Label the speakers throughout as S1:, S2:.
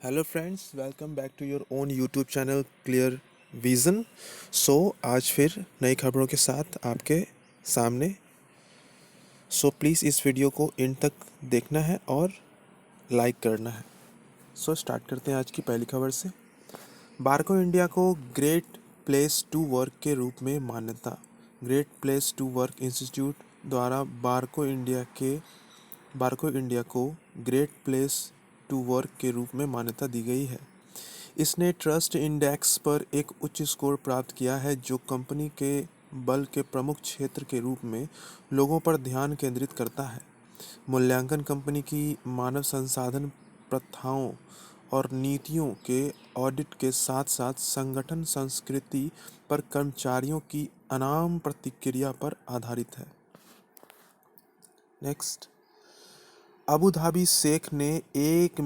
S1: Hello friends, welcome back to your own YouTube channel clear vision. आज फिर नई खबरों के साथ आपके सामने। प्लीज़ इस वीडियो को एंड तक देखना है और लाइक करना है। स्टार्ट करते हैं आज की पहली खबर से। बारको इंडिया को ग्रेट प्लेस टू वर्क के रूप में मान्यता। Great place to work institute द्वारा बारको इंडिया को ग्रेट प्लेस टू वर्क के रूप में मान्यता दी गई है। इसने ट्रस्ट इंडेक्स पर एक उच्च स्कोर प्राप्त किया है, जो कंपनी के बल के प्रमुख क्षेत्र के रूप में लोगों पर ध्यान केंद्रित करता है। मूल्यांकन कंपनी की मानव संसाधन प्रथाओं और नीतियों के ऑडिट के साथ साथ संगठन संस्कृति पर कर्मचारियों की अनाम प्रतिक्रिया पर आधारित है। नेक्स्ट, अबू धाबी शेख ने 1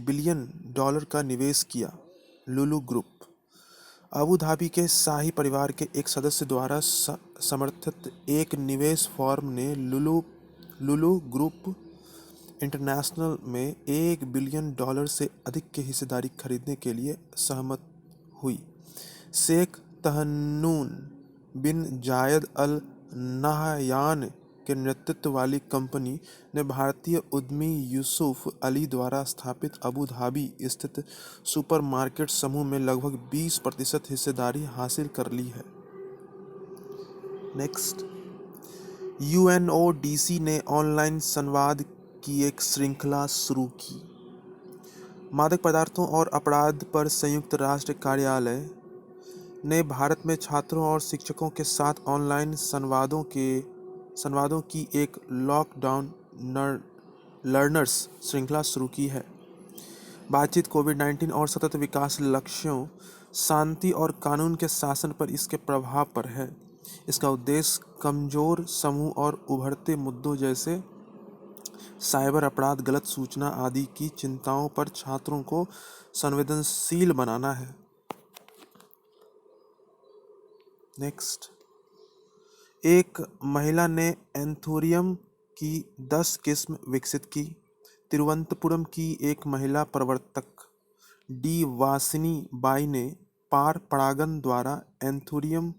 S1: बिलियन डॉलर का निवेश किया। लुलु ग्रुप। अबू धाबी के शाही परिवार के एक सदस्य द्वारा समर्थित एक निवेश फर्म ने लुलु ग्रुप इंटरनेशनल में 1 बिलियन डॉलर से अधिक की हिस्सेदारी खरीदने के लिए सहमत हुई। शेख तहन्नून बिन जायद अल नाहयान के नेतृत्व वाली कंपनी ने भारतीय उद्यमी यूसुफ अली द्वारा स्थापित अबू धाबी स्थित सुपरमार्केट समूह में लगभग 20% हिस्सेदारी हासिल कर ली है। नेक्स्ट, यूएनओडीसी ने ऑनलाइन संवाद की एक श्रृंखला शुरू की। मादक पदार्थों और अपराध पर संयुक्त राष्ट्र कार्यालय ने भारत में छात्रों और शिक्षकों के साथ ऑनलाइन संवादों की एक लॉकडाउन लर्नर्स श्रृंखला शुरू की है। बातचीत कोविड-19 और सतत विकास लक्ष्यों, शांति और कानून के शासन पर इसके प्रभाव पर है। इसका उद्देश्य कमजोर समूह और उभरते मुद्दों जैसे साइबर अपराध, गलत सूचना आदि की चिंताओं पर छात्रों को संवेदनशील बनाना है। नेक्स्ट, एक महिला ने एंथोरियम की 10 किस्म विकसित की। तिरुवनंतपुरम की एक महिला प्रवर्तक डी वासिनी बाई ने पार परागन द्वारा एंथोरियम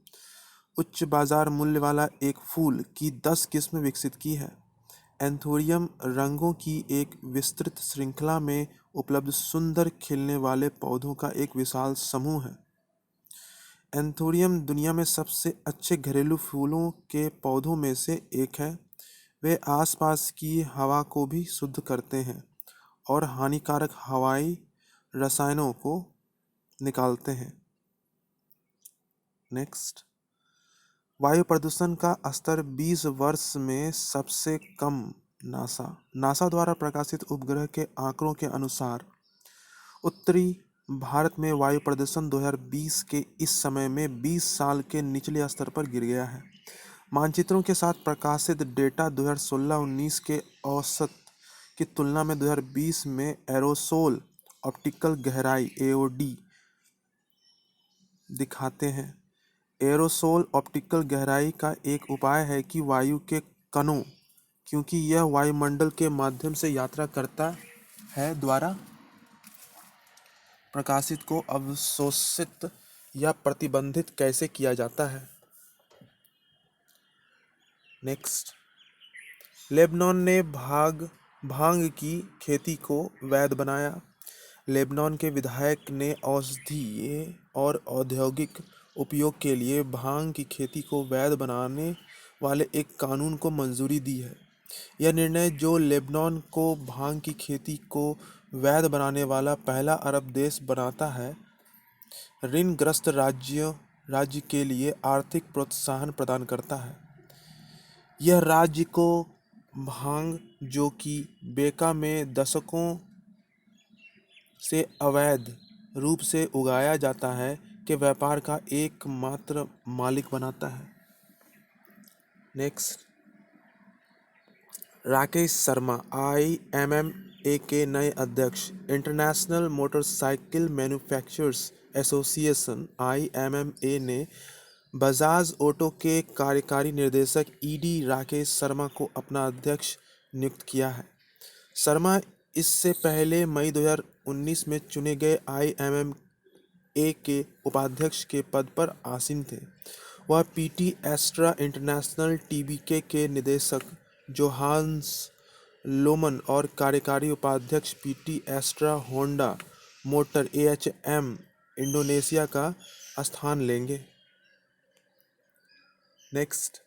S1: उच्च बाजार मूल्य वाला एक फूल की 10 किस्म विकसित की है। एंथोरियम रंगों की एक विस्तृत श्रृंखला में उपलब्ध सुंदर खिलने वाले पौधों का एक विशाल समूह है। एंथोरियम दुनिया में सबसे अच्छे घरेलू फूलों के पौधों में से एक है। वे आसपास की हवा को भी शुद्ध करते हैं और हानिकारक हवाई रसायनों को निकालते हैं। नेक्स्ट, वायु प्रदूषण का स्तर 20 वर्ष में सबसे कम। नासा द्वारा प्रकाशित उपग्रह के आंकड़ों के अनुसार उत्तरी भारत में वायु प्रदूषण 2020 के इस समय में 20 साल के निचले स्तर पर गिर गया है। मानचित्रों के साथ प्रकाशित डेटा 2016-19 के औसत की तुलना में 2020 में एरोसोल ऑप्टिकल गहराई (एओडी) दिखाते हैं। एरोसोल ऑप्टिकल गहराई का एक उपाय है कि वायु के कणों, क्योंकि यह वायुमंडल के माध्यम से यात्रा करता है, द्वारा प्रकाशित को अवशोषित या प्रतिबंधित कैसे किया जाता है। नेक्स्ट, लेबनान ने भांग की खेती को वैध बनाया। लेबनान के विधायक ने औषधीय और औद्योगिक उपयोग के लिए भांग की खेती को वैध बनाने वाले एक कानून को मंजूरी दी है। यह निर्णय, जो लेबनान को भांग की खेती को वैध बनाने वाला पहला अरब देश बनाता है, ऋणग्रस्त राज्य के लिए आर्थिक प्रोत्साहन प्रदान करता है। यह राज्य को भांग, जो कि बेका में दशकों से अवैध रूप से उगाया जाता है, के व्यापार का एकमात्र मालिक बनाता है। नेक्स्ट, राकेश शर्मा IMMA के नए अध्यक्ष। International motorcycle manufacturers association IMMA ने बजाज ऑटो के कार्यकारी निर्देशक ED राकेश शर्मा को अपना अध्यक्ष नियुक्त किया है। शर्मा इससे पहले मई 2019 में चुने गए IMMA के उपाध्यक्ष के पद पर आसीन थे। वह पीटी एस्ट्रा इंटरनेशनल टीबीके के निदेशक जोहान्स लोमन और कार्यकारी उपाध्यक्ष PT Astra Honda Motor AHM Indonesia का स्थान लेंगे। नेक्स्ट,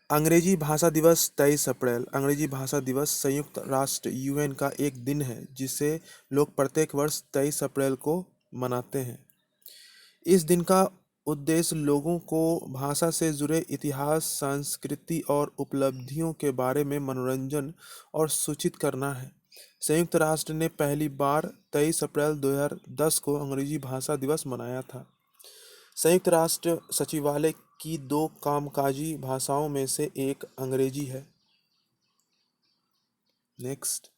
S1: अंग्रेजी भाषा दिवस 23 अप्रैल। अंग्रेजी भाषा दिवस संयुक्त राष्ट्र UN का एक दिन है जिसे लोग प्रत्येक वर्ष 23 अप्रैल को मनाते हैं। इस दिन का उद्देश्य लोगों को भाषा से जुड़े इतिहास, संस्कृति और उपलब्धियों के बारे में मनोरंजन और सूचित करना है। संयुक्त राष्ट्र ने पहली बार 23 अप्रैल 2010 को अंग्रेजी भाषा दिवस मनाया था। संयुक्त राष्ट्र सचिवालय की 2 कामकाजी भाषाओं में से एक अंग्रेजी है। नेक्स्ट,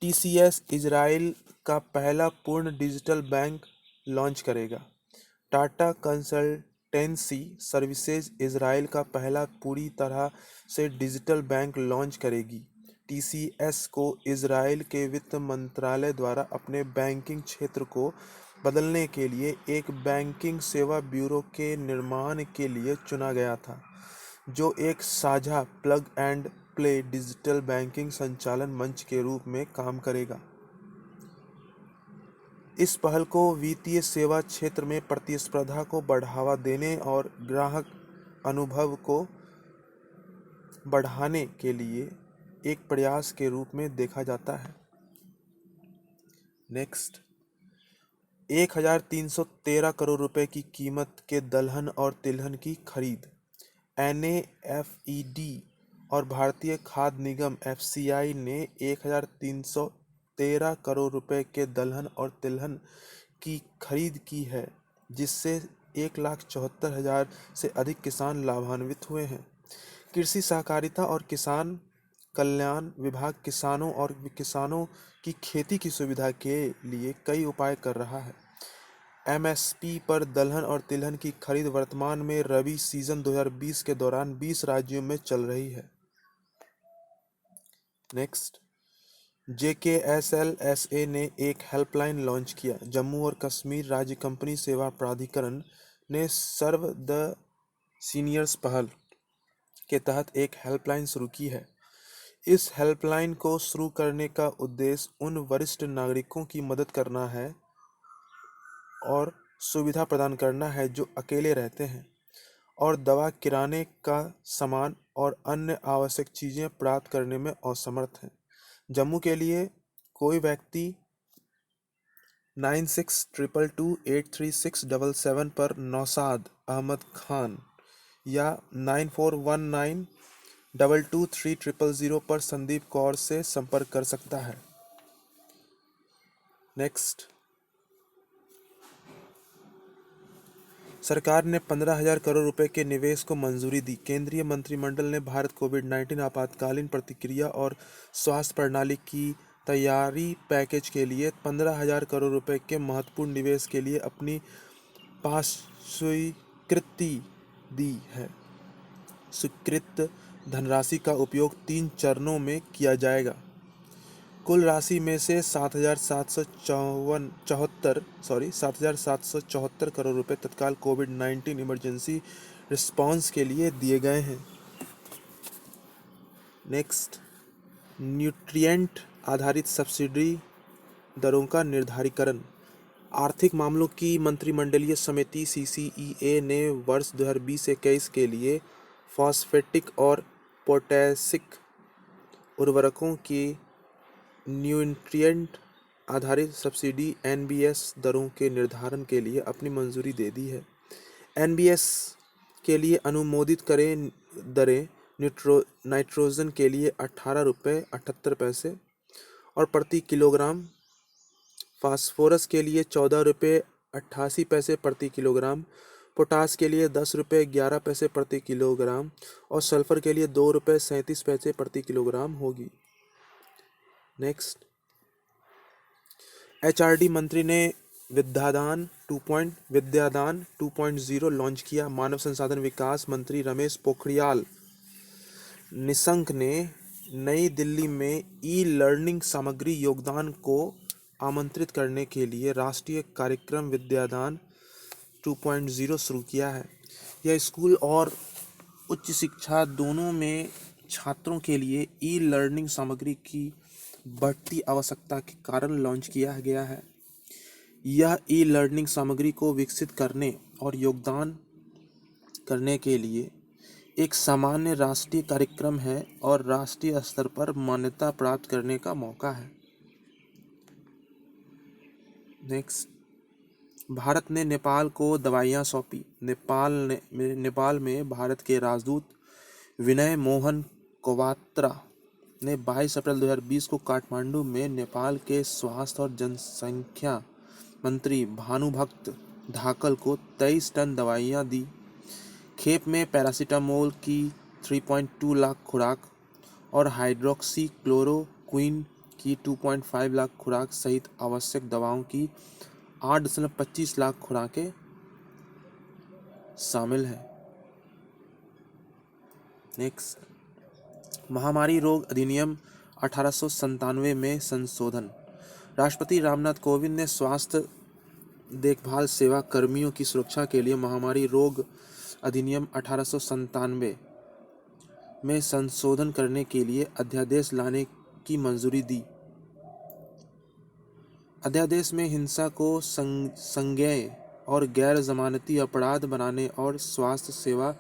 S1: TCS इजराइल का पहला पूर्ण डिजिटल बैंक लॉन्च करेगा। टाटा कंसल्टेंसी सर्विसेज इजराइल का पहला पूरी तरह से डिजिटल बैंक लॉन्च करेगी। TCS को इजराइल के वित्त मंत्रालय द्वारा अपने बैंकिंग क्षेत्र को बदलने के लिए एक बैंकिंग सेवा ब्यूरो के निर्माण के लिए चुना गया था, जो एक साझा plug and play digital banking संचालन मंच के रूप में काम करेगा। इस पहल को वित्तीय सेवा क्षेत्र में प्रतिस्पर्धा को बढ़ावा देने और ग्राहक अनुभव को बढ़ाने के लिए एक प्रयास के रूप में देखा जाता है। नेक्स्ट, 1313 करोड़ रुपए की कीमत के दलहन और तिलहन की खरीद। NAFED और भारतीय खाद्य निगम FCI ने 1313 करोड़ रुपए के दलहन और तिलहन की खरीद की है, जिससे 1,74,000 से अधिक किसान लाभान्वित हुए हैं। कृषि सहकारिता और किसान कल्याण विभाग किसानों की खेती की सुविधा के लिए कई उपाय कर रहा है। MSP पर दलहन और तिलहन की खरीद वर्तमान में रबी सीजन 2020 के दौरान 20 राज्यों में चल रही है। नेक्स्ट, JKSLSA ने एक हेल्पलाइन लॉन्च किया। जम्मू और कश्मीर राज्य कंपनी सेवा प्राधिकरण ने सर्व द सीनियर्स पहल के तहत एक हेल्पलाइन शुरू की है। इस हेल्पलाइन को शुरू करने का उद्देश्य उन वरिष्ठ नागरिकों की मदद करना है और सुविधा प्रदान करना है जो अकेले रहते हैं और दवा, किराने का सामान और अन्य आवश्यक चीज़ें प्राप्त करने में असमर्थ हैं। जम्मू के लिए कोई व्यक्ति 9622283677 पर नौशाद अहमद खान या 9419223000 पर संदीप कौर से संपर्क कर सकता है। नेक्स्ट, सरकार ने 15,000 करोड़ रुपए के निवेश को मंजूरी दी। केंद्रीय मंत्रिमंडल ने भारत कोविड-19 आपातकालीन प्रतिक्रिया और स्वास्थ्य प्रणाली की तैयारी पैकेज के लिए 15,000 करोड़ रुपए के महत्वपूर्ण निवेश के लिए अपनी पास स्वीकृति दी है। स्वीकृत धनराशि का उपयोग 3 चरणों में किया जाएगा। कुल राशि में से 7,774 करोड़ रुपए तत्काल कोविड-19 इमरजेंसी रिस्पांस के लिए दिए गए हैं। नेक्स्ट, न्यूट्रिएंट आधारित सब्सिडी दरों का निर्धारीकरण। आर्थिक मामलों की मंत्रिमंडलीय समिति CCEA ने वर्ष 2020-21 के लिए फॉस्फेटिक और पोटैशिक उर्वरकों की न्यूट्रिएंट आधारित सब्सिडी NBS दरों के निर्धारण के लिए अपनी मंजूरी दे दी है। NBS के लिए अनुमोदित करें दरें नाइट्रोजन के लिए 18 रुपये 78 पैसे और प्रति किलोग्राम, फास्फोरस के लिए 14 रुपये 88 पैसे प्रति किलोग्राम, पोटास के लिए 10 रुपये 11 पैसे प्रति किलोग्राम और सल्फर के लिए 2 रुपये 37 पैसे प्रति किलोग्राम होगी। नेक्स्ट, HRD मंत्री ने विद्यादान 2.0 लॉन्च किया। मानव संसाधन विकास मंत्री रमेश पोखरियाल निशंक ने नई दिल्ली में ई लर्निंग सामग्री योगदान को आमंत्रित करने के लिए राष्ट्रीय कार्यक्रम विद्यादान 2.0 शुरू किया है। यह स्कूल और उच्च शिक्षा दोनों में छात्रों के लिए ई लर्निंग सामग्री की बढ़ती आवश्यकता के कारण लॉन्च किया गया है। यह ई लर्निंग सामग्री को विकसित करने और योगदान करने के लिए एक सामान्य राष्ट्रीय कार्यक्रम है और राष्ट्रीय स्तर पर मान्यता प्राप्त करने का मौका है। नेक्स्ट, भारत ने नेपाल को दवाइयाँ सौंपी। नेपाल में भारत के राजदूत विनय मोहन क्वात्रा ने 22 अप्रैल 2020 को काठमांडू में नेपाल के स्वास्थ्य और जनसंख्या मंत्री भानुभक्त धाकल को 23 टन दवाइयाँ दी। खेप में पैरासीटामोल की 3.2 लाख खुराक और हाइड्रोक्सी क्लोरोक्विन की 2.5 लाख खुराक सहित आवश्यक दवाओं की 8.25 लाख खुराकें शामिल हैं। नेक्स्ट, महामारी रोग अधिनियम 1897 में संशोधन। राष्ट्रपति रामनाथ कोविंद ने स्वास्थ्य देखभाल सेवा कर्मियों की सुरक्षा के लिए महामारी रोग अधिनियम 1897 में संशोधन करने के लिए अध्यादेश लाने की मंजूरी दी। अध्यादेश में हिंसा को संज्ञेय और गैर जमानती अपराध बनाने और स्वास्थ्य सेवा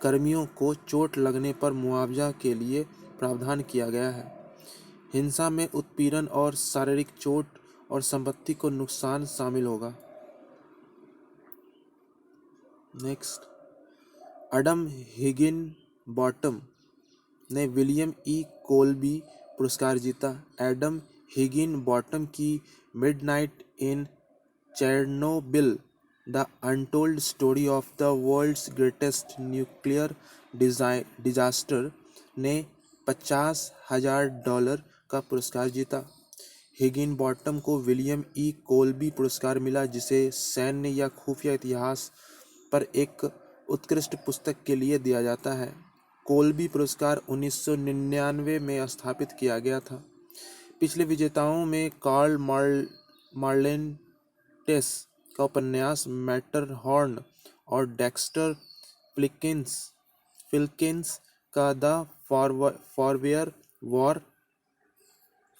S1: कर्मियों को चोट लगने पर मुआवजा के लिए प्रावधान किया गया है। हिंसा में उत्पीड़न और शारीरिक चोट और संपत्ति को नुकसान शामिल होगा। नेक्स्ट, एडम हिगिनबॉटम ने विलियम ई कोल्बी पुरस्कार जीता। एडम हिगिनबॉटम की midnight in Chernobyl the untold story of the world's greatest nuclear disaster ने $50,000 का पुरस्कार जीता। हिगिनबॉटम को विलियम ई कोल्बी पुरस्कार मिला, जिसे सैन्य या खुफिया इतिहास पर एक उत्कृष्ट पुस्तक के लिए दिया जाता है। कोल्बी पुरस्कार 1999 में स्थापित किया गया था। पिछले विजेताओं में कार्ल मार्लेंटेस का उपन्यास मैटरहॉर्न और डेक्स्टर फिल्किंस का द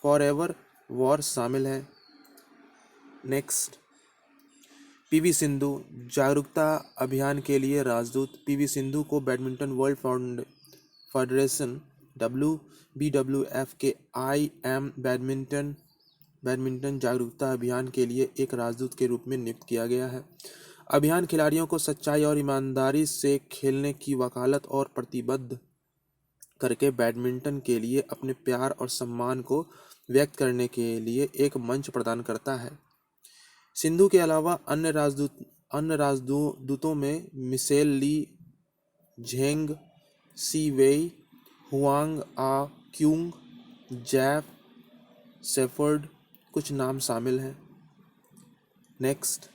S1: फॉरएवर वॉर शामिल है। नेक्स्ट, पीवी सिंधु जागरूकता अभियान के लिए राजदूत। पीवी सिंधु को बैडमिंटन वर्ल्ड फेडरेशन WBWF के IM बैडमिंटन जागरूकता अभियान के लिए एक राजदूत के रूप में नियुक्त किया गया है। अभियान खिलाड़ियों को सच्चाई और ईमानदारी से खेलने की वकालत और प्रतिबद्ध करके बैडमिंटन के लिए अपने प्यार और सम्मान को व्यक्त करने के लिए एक मंच प्रदान करता है। सिंधु के अलावा अन्य राजदूतों में मिशेल ली, झेंग सी वेई, हुआंग आ क्यूंग, जेफ शेफर्ड कुछ नाम शामिल हैं। नेक्स्ट,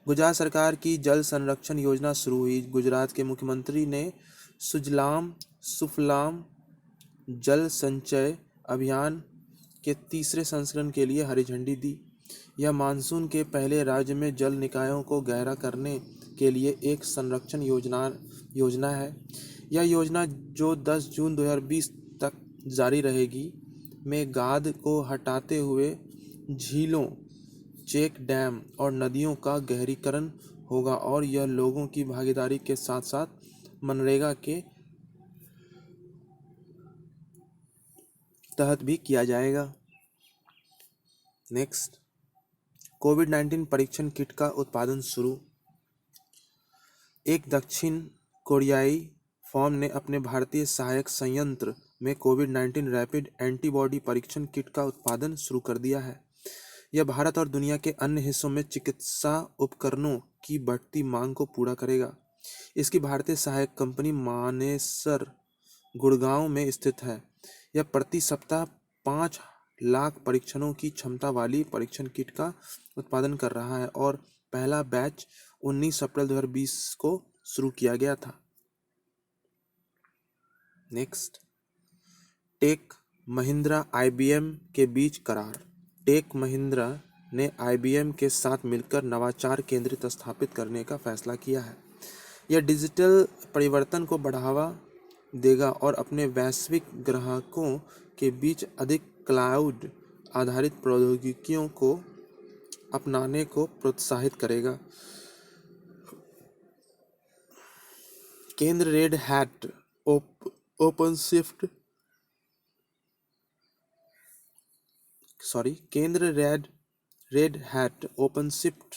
S1: गुजरात सरकार की जल संरक्षण योजना शुरू हुई। गुजरात के मुख्यमंत्री ने सुजलाम सुफलाम जल संचय अभियान के तीसरे संस्करण के लिए हरी झंडी दी। यह मानसून के पहले राज्य में जल निकायों को गहरा करने के लिए एक संरक्षण योजना है। यह योजना, जो 10 जून 2020 तक जारी रहेगी, में गाद को हटाते हुए झीलों, चेक डैम और नदियों का गहरीकरण होगा और यह लोगों की भागीदारी के साथ साथ मनरेगा के तहत भी किया जाएगा। नेक्स्ट, कोविड-19 परीक्षण किट का उत्पादन शुरू। एक दक्षिण कोरियाई फर्म ने अपने भारतीय सहायक संयंत्र में कोविड-19 रैपिड एंटीबॉडी परीक्षण किट का उत्पादन शुरू कर दिया है। यह भारत और दुनिया के अन्य हिस्सों में चिकित्सा उपकरणों की बढ़ती मांग को पूरा करेगा। इसकी भारतीय सहायक कंपनी मानेसर गुड़गांव में स्थित है। यह प्रति सप्ताह 5 लाख परीक्षणों की क्षमता वाली परीक्षण किट का उत्पादन कर रहा है और पहला बैच 19 अप्रैल 2020 को शुरू किया गया था। नेक्स्ट, टेक महिंद्रा आईबीएम के बीच करार। टेक महिंद्रा ने आईबीएम के साथ मिलकर नवाचार केंद्रित स्थापित करने का फैसला किया है। यह डिजिटल परिवर्तन को बढ़ावा देगा और अपने वैश्विक ग्राहकों के बीच अधिक क्लाउड आधारित प्रौद्योगिकियों को अपनाने को प्रोत्साहित करेगा। केंद्र रेड हैट ओपनशिफ्ट केंद्र रेड हैट ओपनशिफ्ट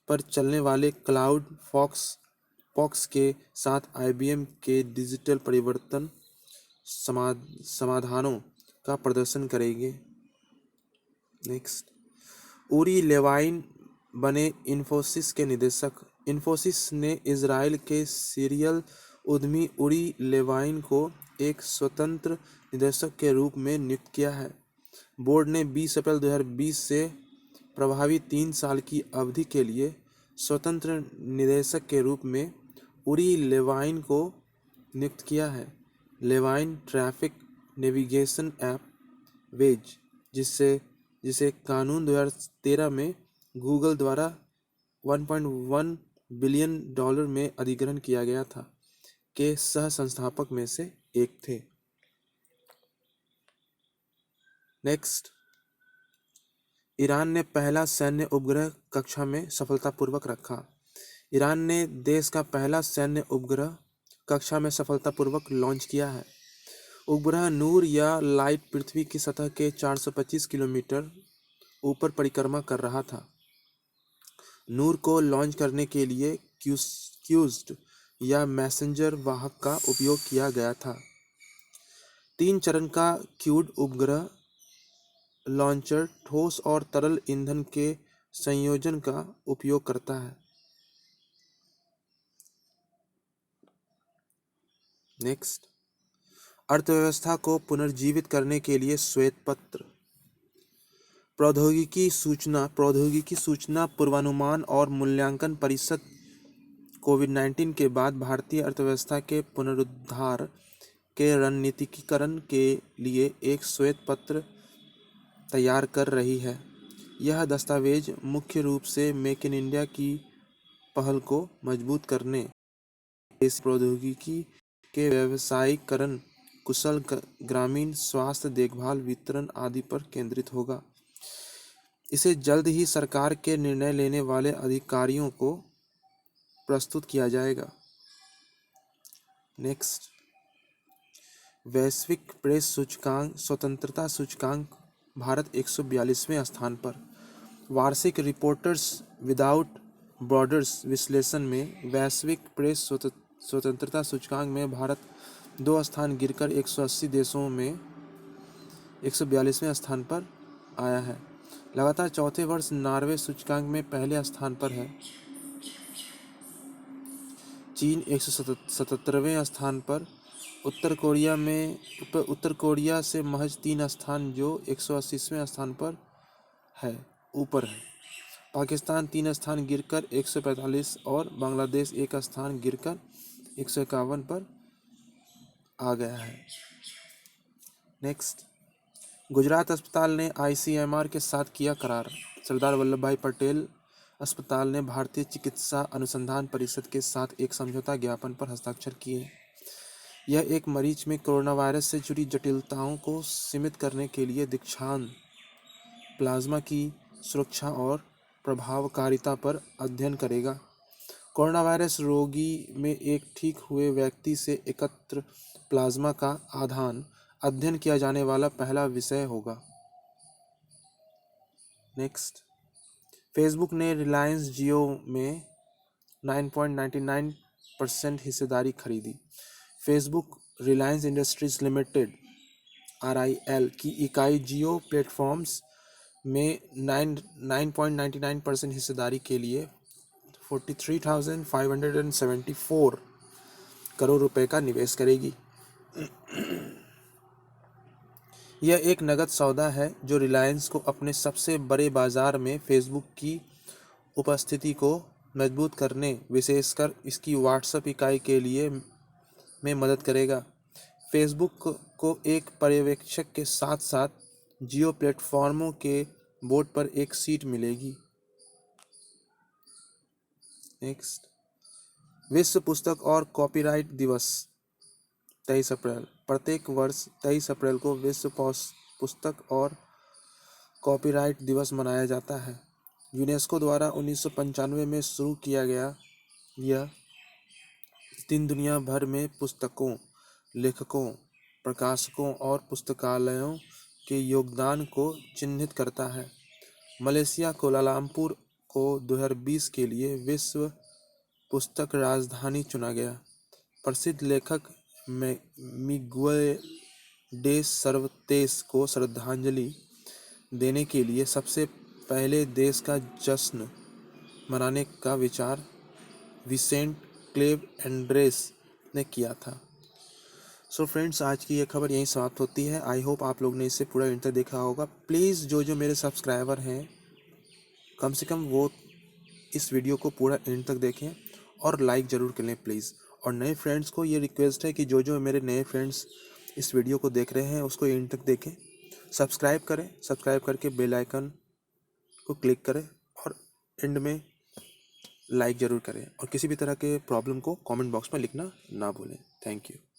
S1: पर चलने वाले क्लाउड फॉक्स के साथ आईबीएम के डिजिटल परिवर्तन समाधानों का प्रदर्शन करेंगे। नेक्स्ट, उरी लेवाइन बने इन्फोसिस के निदेशक। इन्फोसिस ने इजराइल के सीरियल उद्यमी उरी लेवाइन को एक स्वतंत्र निदेशक के रूप में नियुक्त किया है। बोर्ड ने 20 अप्रैल 2020 से प्रभावी 3 साल की अवधि के लिए स्वतंत्र निदेशक के रूप में उरी लेवाइन को नियुक्त किया है। लेवाइन ट्रैफिक नेविगेशन ऐप वेज, जिसे कानून 2013 में गूगल द्वारा $1.1 बिलियन में अधिग्रहण किया गया था, के सह संस्थापक में से एक थे। नेक्स्ट, ईरान ने पहला सैन्य उपग्रह कक्षा में सफलतापूर्वक रखा। ईरान ने देश का पहला सैन्य उपग्रह कक्षा में सफलतापूर्वक लॉन्च किया है। उपग्रह नूर या लाइट पृथ्वी की सतह के 425 किलोमीटर ऊपर परिक्रमा कर रहा था। नूर को लॉन्च करने के लिए क्रूज्ड या मैसेंजर वाहक का उपयोग किया गया था। 3 चरण का क्रूड उपग्रह लॉन्चर ठोस और तरल ईंधन के संयोजन का उपयोग करता है। नेक्स्ट, अर्थव्यवस्था को पुनर्जीवित करने के लिए श्वेत पत्र। प्रौद्योगिकी सूचना पूर्वानुमान और मूल्यांकन परिषद कोविड-19 के बाद भारतीय अर्थव्यवस्था के पुनरुद्धार के रणनीतिकरण के लिए एक श्वेत पत्र तैयार कर रही है। यह दस्तावेज मुख्य रूप से मेक इन इंडिया की पहल को मजबूत करने, देसी प्रौद्योगिकी के व्यावसायीकरण, कुशल ग्रामीण स्वास्थ्य देखभाल वितरण आदि पर केंद्रित होगा। इसे जल्द ही सरकार के निर्णय लेने वाले अधिकारियों को प्रस्तुत किया जाएगा। नेक्स्ट, वैश्विक प्रेस सूचकांक स्वतंत्रता सूचकांक भारत 142वें स्थान पर। वार्षिक रिपोर्टर्स विदाउट बॉर्डर्स विश्लेषण में वैश्विक प्रेस स्वतंत्रता सूचकांक में भारत 2 स्थान गिरकर 180 देशों में 142वें स्थान पर आया है। लगातार चौथे वर्ष नॉर्वे सूचकांक में पहले स्थान पर है। चीन 177वें स्थान पर। उत्तर कोरिया से महज 3 स्थान जो 180वें स्थान पर है ऊपर है। पाकिस्तान 3 स्थान गिरकर 145 और बांग्लादेश 1 स्थान गिरकर 151 पर आ गया है। नेक्स्ट, गुजरात अस्पताल ने आईसीएमआर के साथ किया करार। सरदार वल्लभ भाई पटेल अस्पताल ने भारतीय चिकित्सा अनुसंधान परिषद के साथ एक समझौता ज्ञापन पर हस्ताक्षर किए। यह एक मरीज में कोरोना वायरस से जुड़ी जटिलताओं को सीमित करने के लिए दीक्षांत प्लाज्मा की सुरक्षा और प्रभावकारिता पर अध्ययन करेगा। कोरोना वायरस रोगी में एक ठीक हुए व्यक्ति से एकत्र प्लाज्मा का अध्ययन किया जाने वाला पहला विषय होगा। नेक्स्ट, फेसबुक ने रिलायंस जियो में 9.99% हिस्सेदारी खरीदी। Facebook Reliance industries limited RIL की इकाई जियो प्लेटफॉर्म्स में 9.99% हिस्सेदारी के लिए 43,574 करोड़ रुपए का निवेश करेगी। यह एक नगद सौदा है जो रिलायंस को अपने सबसे बड़े बाजार में फेसबुक की उपस्थिति को मजबूत करने, विशेषकर इसकी व्हाट्सएप इकाई के लिए में मदद करेगा। फेसबुक को एक पर्यवेक्षक के साथ साथ जियो प्लेटफॉर्मों के बोर्ड पर एक सीट मिलेगी। नेक्स्ट, विश्व पुस्तक और कॉपीराइट दिवस 23 अप्रैल। प्रत्येक वर्ष 23 अप्रैल को विश्व पुस्तक और कॉपीराइट दिवस मनाया जाता है। यूनेस्को द्वारा 1995 में शुरू किया गया यह दिन दुनिया भर में पुस्तकों, लेखकों, प्रकाशकों और पुस्तकालयों के योगदान को चिन्हित करता है। मलेशिया कोलालमपुर को 2020 के लिए विश्व पुस्तक राजधानी चुना गया। प्रसिद्ध लेखक मिगुएल डे सर्वांतेस को श्रद्धांजलि देने के लिए सबसे पहले देश का जश्न मनाने का विचार विसेंट क्लेव एंड्रेस ने किया था। सो फ्रेंड्स, आज की ये खबर यहीं समाप्त होती है। आई होप आप लोग ने इसे पूरा एंड तक देखा होगा। प्लीज़ जो मेरे सब्सक्राइबर हैं, कम से कम वो इस वीडियो को पूरा एंड तक देखें और लाइक ज़रूर कर लें प्लीज़। और नए फ्रेंड्स को ये रिक्वेस्ट है कि जो मेरे नए फ्रेंड्स इस वीडियो को देख रहे हैं उसको एंड तक देखें, सब्सक्राइब करें, सब्सक्राइब करके बेल आइकन को क्लिक करें और एंड में लाइक ज़रूर करें। और किसी भी तरह के प्रॉब्लम को कमेंट बॉक्स में लिखना ना भूलें। Thank you.